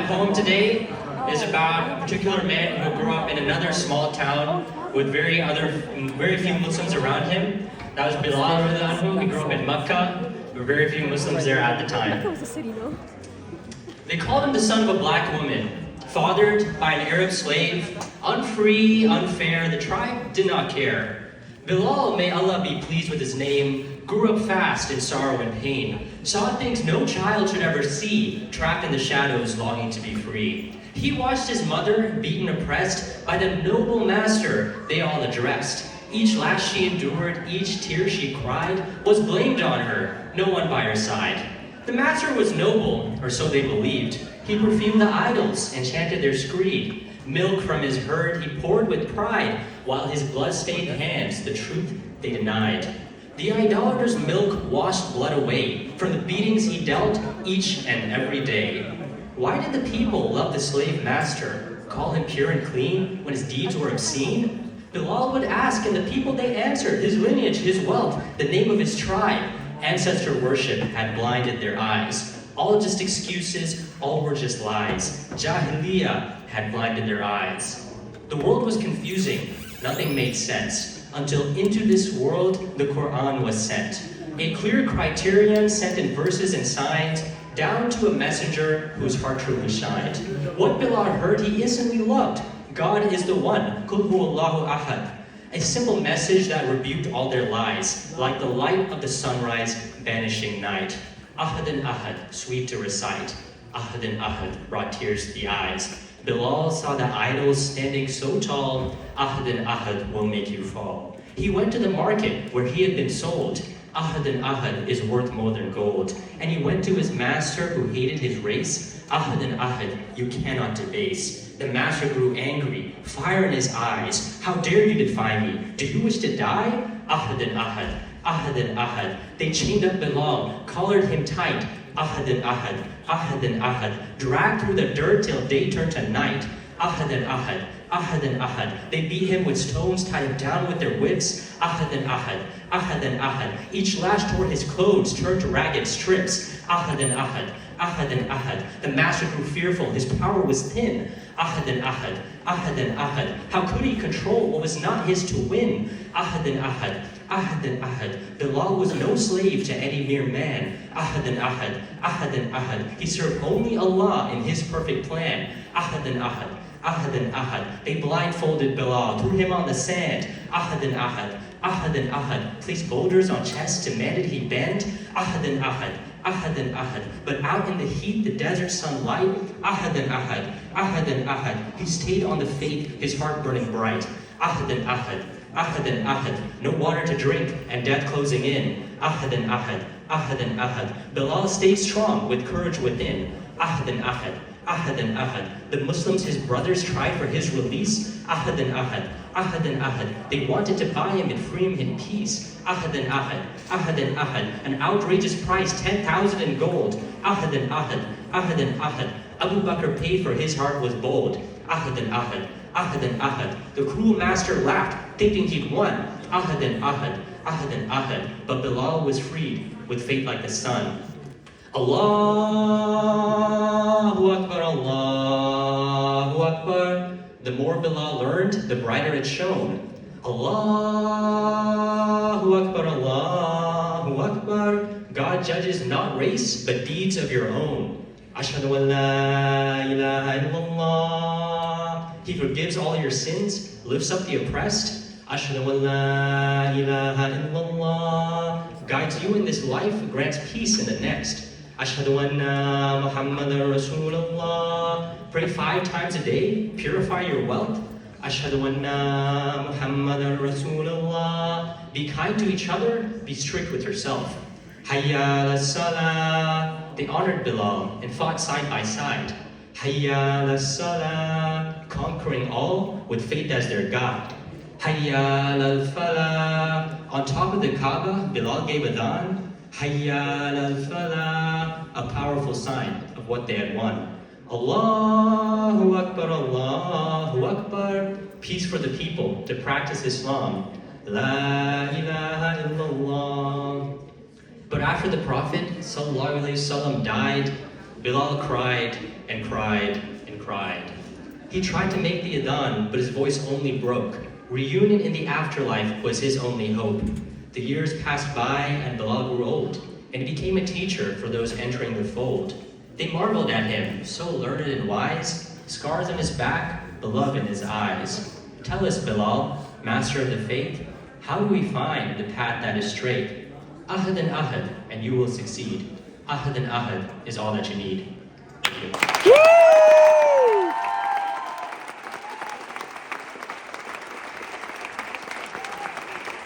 poem today is about a particular man who grew up in another small town with very few Muslims around him. That was Bilal radiallahu anhu. He grew up in Mecca. There were very few Muslims there at the time. Mecca was a city, no? They called him the son of a black woman, fathered by an Arab slave, unfree, unfair. The tribe did not care. Bilal, may Allah be pleased with his name, grew up fast in sorrow and pain, saw things no child should ever see, trapped in the shadows, longing to be free. He watched his mother, beaten, oppressed, by the noble master they all addressed. Each lash she endured, each tear she cried, was blamed on her, no one by her side. The master was noble, or so they believed. He perfumed the idols, enchanted their screed. Milk from his herd he poured with pride, while his blood-stained hands the truth they denied. The idolater's milk washed blood away from the beatings he dealt each and every day. Why did the people love the slave master, call him pure and clean when his deeds were obscene? Bilal would ask, and the people they answered, his lineage, his wealth, the name of his tribe. Ancestor worship had blinded their eyes. All just excuses, all were just lies. Jahiliyyah had blinded their eyes. The world was confusing, nothing made sense, until into this world the Quran was sent. A clear criterion sent in verses and signs, down to a messenger whose heart truly shined. What Bilal heard he instantly loved. God is the one, Qul huwallahu ahad. A simple message that rebuked all their lies, like the light of the sunrise banishing night. Ahad and ahad, sweet to recite. Ahad and ahad brought tears to the eyes. Bilal saw the idols standing so tall. Ahad and ahad will make you fall. He went to the market where he had been sold. Ahad and ahad is worth more than gold. And he went to his master who hated his race. Ahad and ahad you cannot debase. The master grew angry, fire in his eyes. How dare you defy me? Do you wish to die? Ahad and ahad, ahad and ahad. They chained up Bilal, collared him tight. Ahad and ahad, ahad and ahad. Dragged through the dirt till day turned to night. Ahad and ahad, ahad and ahad. They beat him with stones, tied him down with their whips. Ahad and ahad, ahad and ahad. Each lash tore his clothes, turned to ragged strips. Ahad and ahad, ahad and ahad. The master grew fearful, his power was thin. Ahad and ahad, ahad and ahad. How could he control what was not his to win? Ahad and ahad, ahad and ahad. Bilal was no slave to any mere man. Ahad and ahad, ahad and ahad. He served only Allah in his perfect plan. Ahad and ahad, ahad and ahad. They blindfolded Bilal, threw him on the sand. Ahad and ahad, ahad and ahad. Placed boulders on chests, demanded he bend. Ahad and ahad, ahad and ahad. But out in the heat, the desert sunlight, ahad and ahad, ahad and ahad. He stayed on the faith, his heart burning bright. Ahad and ahad, ahad and ahad. No water to drink and death closing in. Ahad and ahad, ahad and ahad. Bilal stayed strong with courage within. Ahad and ahad, ahad and ahad. The Muslims, his brothers, tried for his release. Ahad and ahad, ahad and ahad. They wanted to buy him and free him in peace. Ahad and ahad, ahad and ahad. An outrageous price, 10,000 in gold. Ahad and ahad, ahad and ahad. Abu Bakr paid for his heart was bold. Ahad and ahad, ahad and ahad. The cruel master laughed, thinking he'd won. Ahad and ahad, ahad and ahad. But Bilal was freed with faith like the sun. Allahu Akbar, Allahu Akbar. The more Bilal learned, the brighter it shone. Allahu Akbar, Allahu Akbar. God judges not race, but deeds of your own. Ashhadu an la ilaha illallah. He forgives all your sins, lifts up the oppressed. Ashhadu an la ilaha illallah. Guides you in this life, grants peace in the next. Ashhadu anna Muhammadan Rasulullah. Pray 5 times a day, purify your wealth. Ashhadu anna Muhammadan Rasulullah. Be kind to each other, be strict with yourself. Hayya ala salah. They honored Bilal and fought side by side. Hayya ala salah. Conquering all with faith as their God. Hayya ala falah. On top of the Kaaba, Bilal gave adhan. Hayya ala falah. A powerful sign of what they had won. Allahu Akbar, Allahu Akbar. Peace for the people to practice Islam. La ilaha illallah. But after the Prophet ﷺ died, Bilal cried and cried and cried. He tried to make the adhan, but his voice only broke. Reunion in the afterlife was his only hope. The years passed by and Bilal grew old, and he became a teacher for those entering the fold. They marveled at him, so learned and wise, scars on his back, beloved in his eyes. Tell us, Bilal, master of the faith, how do we find the path that is straight? Ahad and you will succeed. Ahad is all that you need. Thank you.